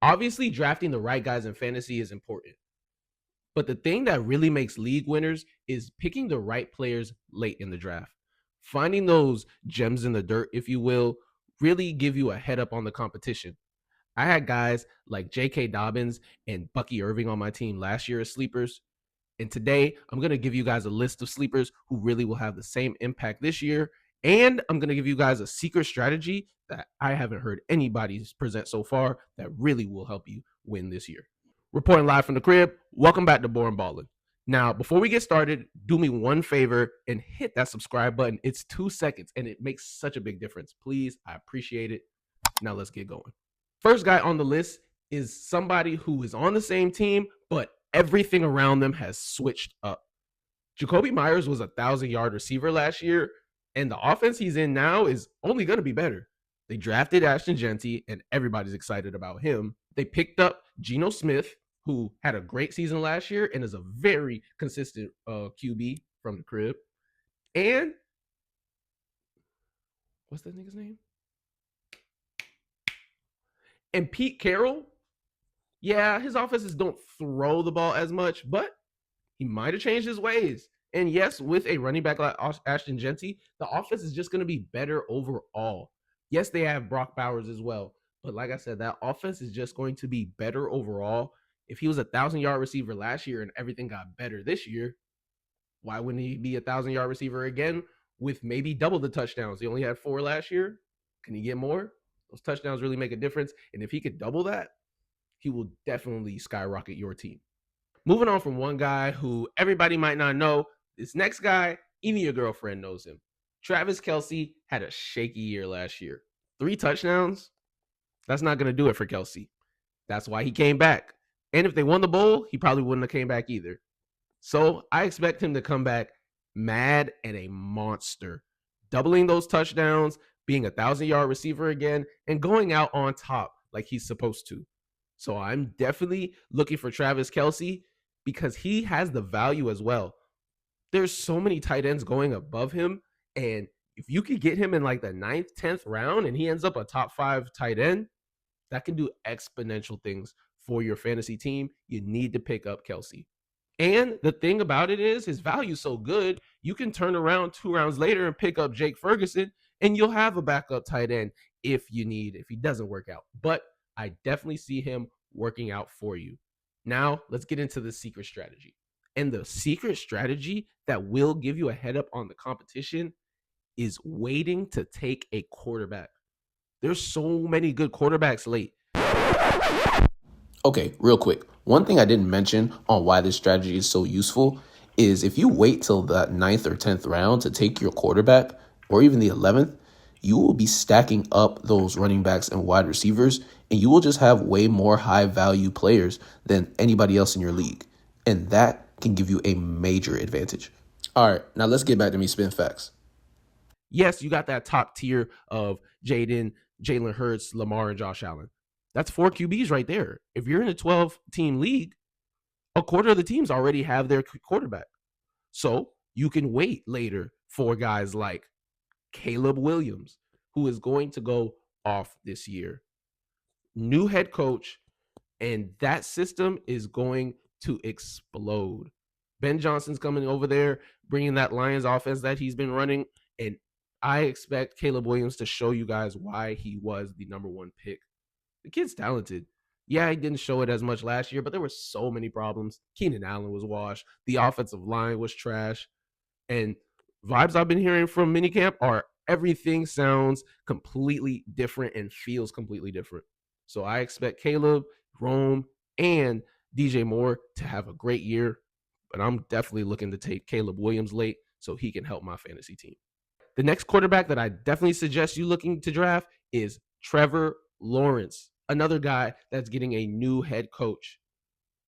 Obviously, drafting the right guys in fantasy is important. But the thing that really makes league winners is picking the right players late in the draft. Finding those gems in the dirt, if you will, really give you a head up on the competition. I had guys like J.K. Dobbins and Bucky Irving on my team last year as sleepers. And today, I'm going to give you guys a list of sleepers who really will have the same impact this year. And I'm going to give you guys a secret strategy that I haven't heard anybody present so far that really will help you win this year. Reporting live from the crib, welcome back to Born Ballin'. Now, before we get started, do me one favor and hit that subscribe button. It's 2 seconds and it makes such a big difference. Please, I appreciate it. Now let's get going. First guy on the list is somebody who is on the same team, but everything around them has switched up. Jacoby Myers was a 1,000-yard receiver last year, and the offense he's in now is only going to be better. They drafted Ashton Jeanty, and everybody's excited about him. They picked up Geno Smith, who had a great season last year and is a very consistent QB from the crib. And what's that nigga's name? And Pete Carroll. Yeah, his offenses don't throw the ball as much, but he might have changed his ways. And yes, with a running back like Ashton Jeanty, the offense is just going to be better overall. Yes, they have Brock Bowers as well. But like I said, that offense is just going to be better overall. If he was a 1,000-yard receiver last year and everything got better this year, why wouldn't he be a 1,000-yard receiver again with maybe double the touchdowns? He only had 4 last year. Can he get more? Those touchdowns really make a difference. And if he could double that, he will definitely skyrocket your team. Moving on from one guy who everybody might not know, this next guy, even your girlfriend knows him. Travis Kelce had a shaky year last year. 3 touchdowns, that's not going to do it for Kelce. That's why he came back. And if they won the bowl, he probably wouldn't have came back either. So I expect him to come back mad and a monster, doubling those touchdowns, being a 1,000-yard receiver again, and going out on top like he's supposed to. So I'm definitely looking for Travis Kelce because he has the value as well. There's so many tight ends going above him. And if you could get him in like the 9th, 10th round and he ends up a top 5 tight end, that can do exponential things for your fantasy team. You need to pick up Kelce. And the thing about it is his value is so good, you can turn around 2 rounds later and pick up Jake Ferguson and you'll have a backup tight end if he doesn't work out. But I definitely see him working out for you. Now, let's get into the secret strategy. And the secret strategy that will give you a head up on the competition is waiting to take a quarterback. There's so many good quarterbacks late. Okay, real quick. One thing I didn't mention on why this strategy is so useful is if you wait till the 9th or 10th round to take your quarterback, or even the 11th, you will be stacking up those running backs and wide receivers, and you will just have way more high value players than anybody else in your league. And that can give you a major advantage. All right, now let's get back to me spin facts. Yes, you got that top tier of Jalen Hurts, Lamar, and Josh Allen. That's 4 QBs right there. If you're in a 12-team league, a quarter of the teams already have their quarterback. So you can wait later for guys like Caleb Williams, who is going to go off this year. New head coach, and that system is going to explode. Ben Johnson's coming over there, bringing that Lions offense that he's been running, and I expect Caleb Williams to show you guys why he was the number 1 pick. The kid's talented. Yeah, he didn't show it as much last year, but there were so many problems. Keenan Allen was washed. The offensive line was trash. And vibes I've been hearing from minicamp are everything sounds completely different and feels completely different. So I expect Caleb, Rome, and DJ Moore to have a great year. But I'm definitely looking to take Caleb Williams late so he can help my fantasy team. The next quarterback that I definitely suggest you looking to draft is Trevor Lawrence, another guy that's getting a new head coach.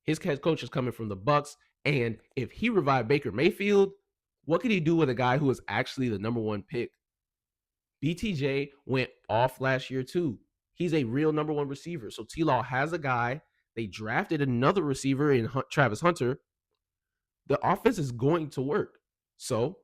His head coach is coming from the Bucs, and if he revived Baker Mayfield, what could he do with a guy who was actually the number 1 pick? BTJ went off last year too. He's a real number 1 receiver. So T-Law has a guy. They drafted another receiver in Travis Hunter. The offense is going to work. So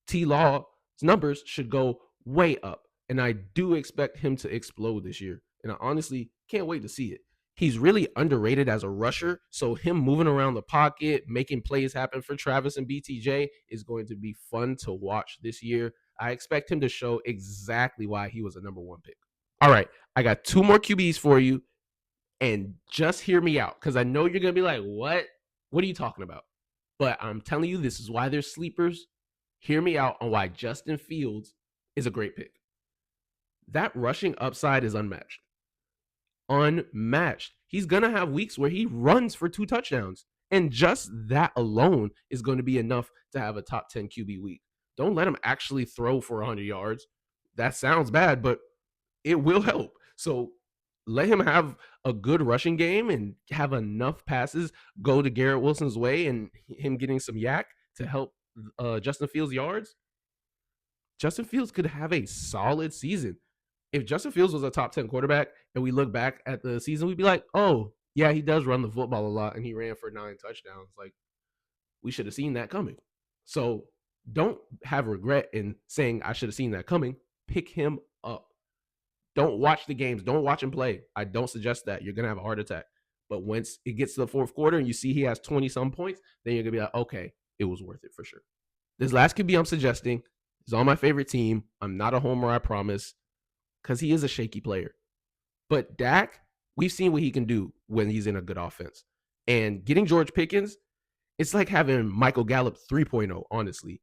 T-Law's numbers should go way up. And I do expect him to explode this year. And I honestly can't wait to see it. He's really underrated as a rusher. So him moving around the pocket, making plays happen for Travis and BTJ is going to be fun to watch this year. I expect him to show exactly why he was a number one pick. All right, I got two more QBs for you, and just hear me out because I know you're gonna be like, "What? What are you talking about?" But I'm telling you, this is why they're sleepers. Hear me out on why Justin Fields is a great pick. That rushing upside is unmatched. Unmatched. He's going to have weeks where he runs for 2 touchdowns. And just that alone is going to be enough to have a top 10 QB week. Don't let him actually throw for 100 yards. That sounds bad, but it will help. So let him have a good rushing game and have enough passes go to Garrett Wilson's way and him getting some yak to help Justin Fields' yards. Justin Fields could have a solid season. If Justin Fields was a top 10 quarterback and we look back at the season, we'd be like, oh, yeah, he does run the football a lot and he ran for 9 touchdowns. Like, we should have seen that coming. So don't have regret in saying I should have seen that coming. Pick him up. Don't watch the games. Don't watch him play. I don't suggest that. You're going to have a heart attack. But once it gets to the fourth quarter and you see he has 20 some points, then you're going to be like, okay, it was worth it for sure. This last QB I'm suggesting is on my favorite team. I'm not a homer, I promise, because he is a shaky player. But Dak, we've seen what he can do when he's in a good offense. And getting George Pickens, it's like having Michael Gallup 3.0, honestly.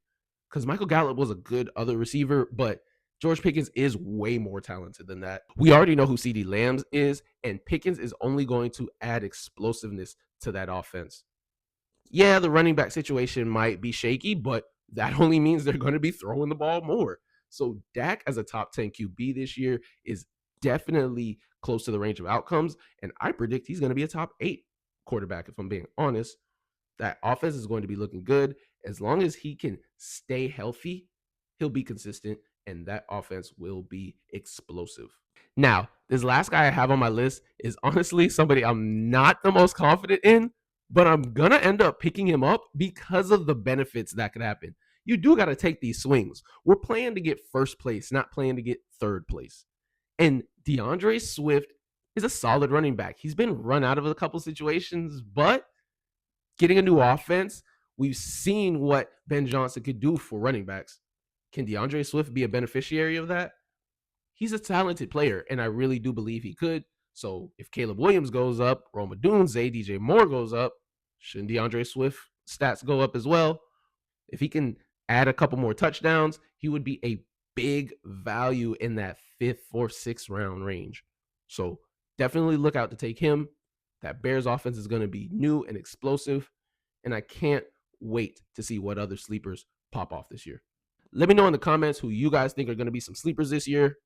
Because Michael Gallup was a good other receiver, but George Pickens is way more talented than that. We already know who CeeDee Lamb is, and Pickens is only going to add explosiveness to that offense. Yeah, the running back situation might be shaky, but that only means they're going to be throwing the ball more. So Dak as a top 10 QB this year is definitely close to the range of outcomes. And I predict he's going to be a top 8 quarterback, if I'm being honest. That offense is going to be looking good. As long as he can stay healthy, he'll be consistent, and that offense will be explosive. Now, this last guy I have on my list is honestly somebody I'm not the most confident in, but I'm going to end up picking him up because of the benefits that could happen. You do got to take these swings. We're playing to get first place, not playing to get third place. And DeAndre Swift is a solid running back. He's been run out of a couple situations, but getting a new offense, we've seen what Ben Johnson could do for running backs. Can DeAndre Swift be a beneficiary of that? He's a talented player, and I really do believe he could. So if Caleb Williams goes up, Rome Odunze, DJ Moore goes up, shouldn't DeAndre Swift stats go up as well? If he can add a couple more touchdowns, he would be a big value in that 5th, 4th, 6th round range. So definitely look out to take him. That Bears offense is going to be new and explosive, and I can't wait to see what other sleepers pop off this year. Let me know in the comments who you guys think are going to be some sleepers this year.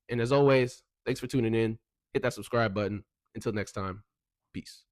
And as always, thanks for tuning in. Hit that subscribe button. Until next time, peace.